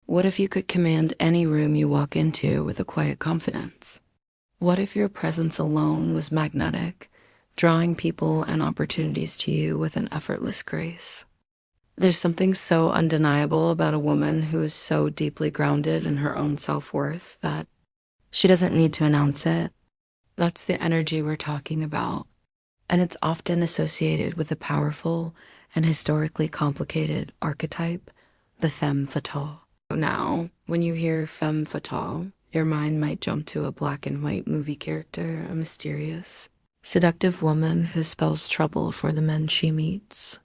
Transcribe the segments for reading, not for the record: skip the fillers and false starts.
What if you could command any room you walk into with a quiet confidence? What if your presence alone was magnetic, drawing people and opportunities to you with an effortless grace? There's something so undeniable about a woman who is so deeply grounded in her own self-worth that she doesn't need to announce it. That's the energy we're talking about, and it's often associated with a powerful and historically complicated archetype, the femme fatale. Now, when you hear femme fatale, your mind might jump to a black and white movie character, a mysterious, seductive woman who spells trouble for the men she meets.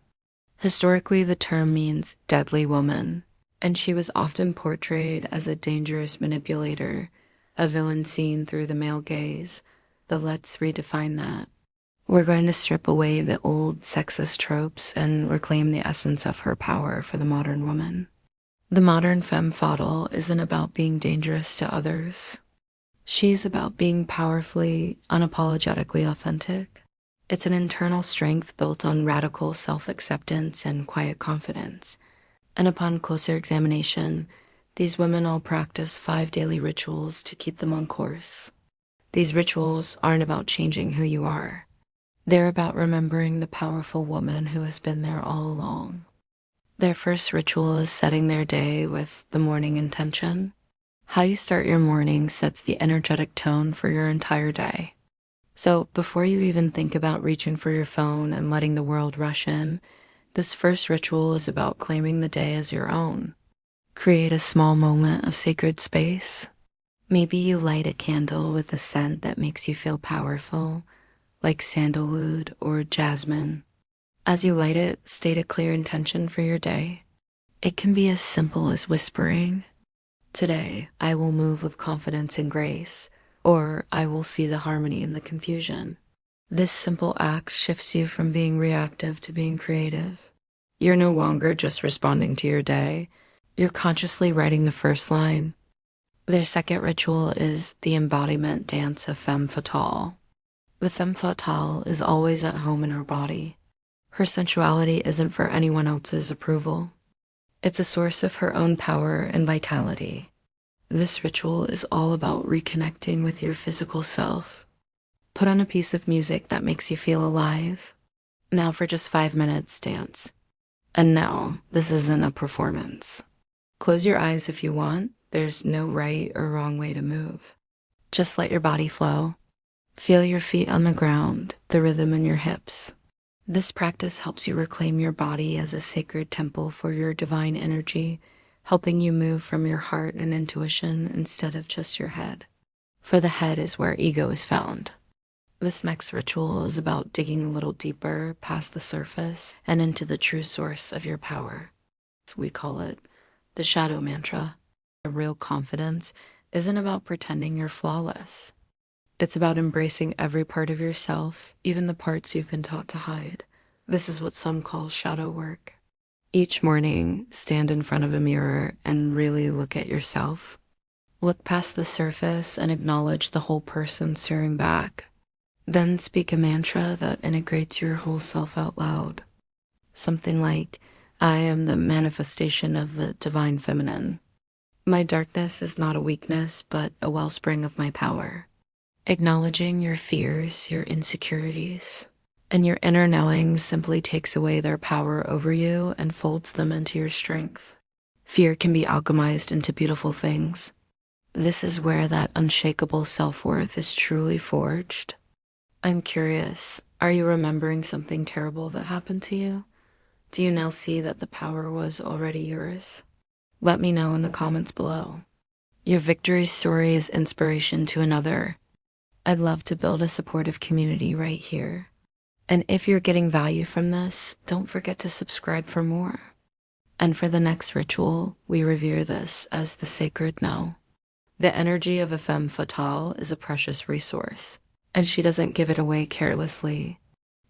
Historically, the term means deadly woman, and she was often portrayed as a dangerous manipulator, a villain seen through the male gaze. But let's redefine that. We're going to strip away the old sexist tropes and reclaim the essence of her power for the modern woman. The modern femme fatale isn't about being dangerous to others. She's about being powerfully, unapologetically authentic. It's an internal strength built on radical self-acceptance and quiet confidence. And upon closer examination, these women all practice 5 daily rituals to keep them on course. These rituals aren't about changing who you are. They're about remembering the powerful woman who has been there all along. Their first ritual is setting their day with the morning intention. How you start your morning sets the energetic tone for your entire day. So before you even think about reaching for your phone and letting the world rush in, this first ritual is about claiming the day as your own. Create a small moment of sacred space. Maybe you light a candle with a scent that makes you feel powerful, like sandalwood or jasmine. As you light it, state a clear intention for your day. It can be as simple as whispering, "Today, I will move with confidence and grace," or "I will see the harmony in the confusion." This simple act shifts you from being reactive to being creative. You're no longer just responding to your day. You're consciously writing the first line. Their second ritual is the embodiment dance of Femme Fatale. The Femme Fatale is always at home in her body. Her sensuality isn't for anyone else's approval. It's a source of her own power and vitality. This ritual is all about reconnecting with your physical self. Put on a piece of music that makes you feel alive. Now for just 5 minutes, dance. And no, this isn't a performance. Close your eyes if you want. There's no right or wrong way to move. Just let your body flow. Feel your feet on the ground, the rhythm in your hips. This practice helps you reclaim your body as a sacred temple for your divine energy, helping you move from your heart and intuition instead of just your head. For the head is where ego is found. This next ritual is about digging a little deeper past the surface and into the true source of your power. We call it the shadow mantra. A real confidence isn't about pretending you're flawless. It's about embracing every part of yourself, even the parts you've been taught to hide. This is what some call shadow work. Each morning, stand in front of a mirror and really look at yourself. Look past the surface and acknowledge the whole person staring back. Then speak a mantra that integrates your whole self out loud. Something like, "I am the manifestation of the divine feminine. My darkness is not a weakness, but a wellspring of my power." Acknowledging your fears, your insecurities, and your inner knowing simply takes away their power over you and folds them into your strength. Fear can be alchemized into beautiful things. This is where that unshakable self-worth is truly forged. I'm curious, are you remembering something terrible that happened to you? Do you now see that the power was already yours? Let me know in the comments below. Your victory story is inspiration to another. I'd love to build a supportive community right here. And if you're getting value from this, don't forget to subscribe for more. And for the next ritual, we revere this as the sacred no. The energy of a femme fatale is a precious resource, and she doesn't give it away carelessly.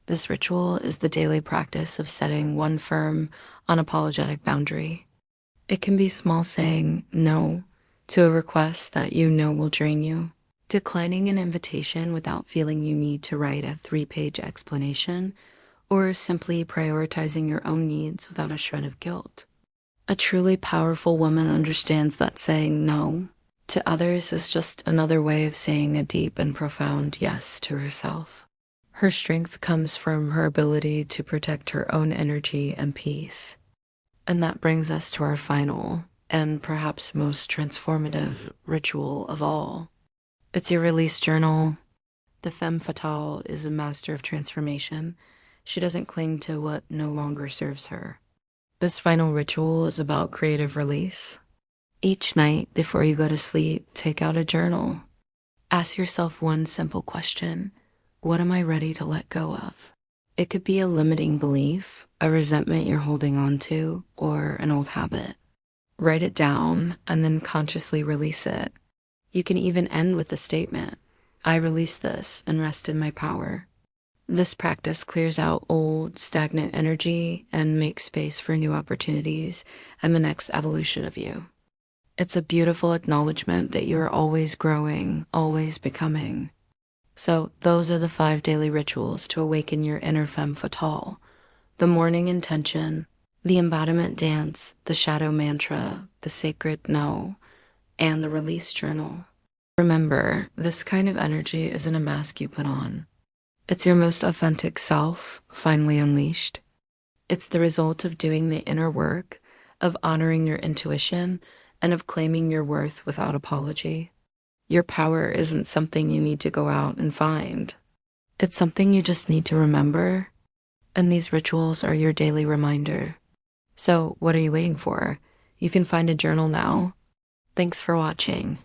This ritual is the daily practice of setting one firm, unapologetic boundary. It can be small, saying no to a request that you know will drain you. Declining an invitation without feeling you need to write a 3-page explanation, or simply prioritizing your own needs without a shred of guilt. A truly powerful woman understands that saying no to others is just another way of saying a deep and profound yes to herself. Her strength comes from her ability to protect her own energy and peace. And that brings us to our final and perhaps most transformative ritual of all. It's your release journal. The Femme Fatale is a master of transformation. She doesn't cling to what no longer serves her. This final ritual is about creative release. Each night before you go to sleep, take out a journal. Ask yourself one simple question. What am I ready to let go of? It could be a limiting belief, a resentment you're holding on to, or an old habit. Write it down and then consciously release it. You can even end with a statement. I release this and rest in my power. This practice clears out old, stagnant energy and makes space for new opportunities and the next evolution of you. It's a beautiful acknowledgement that you are always growing, always becoming. So those are the 5 daily rituals to awaken your inner femme fatale. The morning intention, the embodiment dance, the shadow mantra, the sacred no, and the release journal. Remember, this kind of energy isn't a mask you put on. It's your most authentic self, finally unleashed. It's the result of doing the inner work, of honoring your intuition, and of claiming your worth without apology. Your power isn't something you need to go out and find. It's something you just need to remember, and these rituals are your daily reminder. So what are you waiting for? You can find a journal now. Thanks for watching.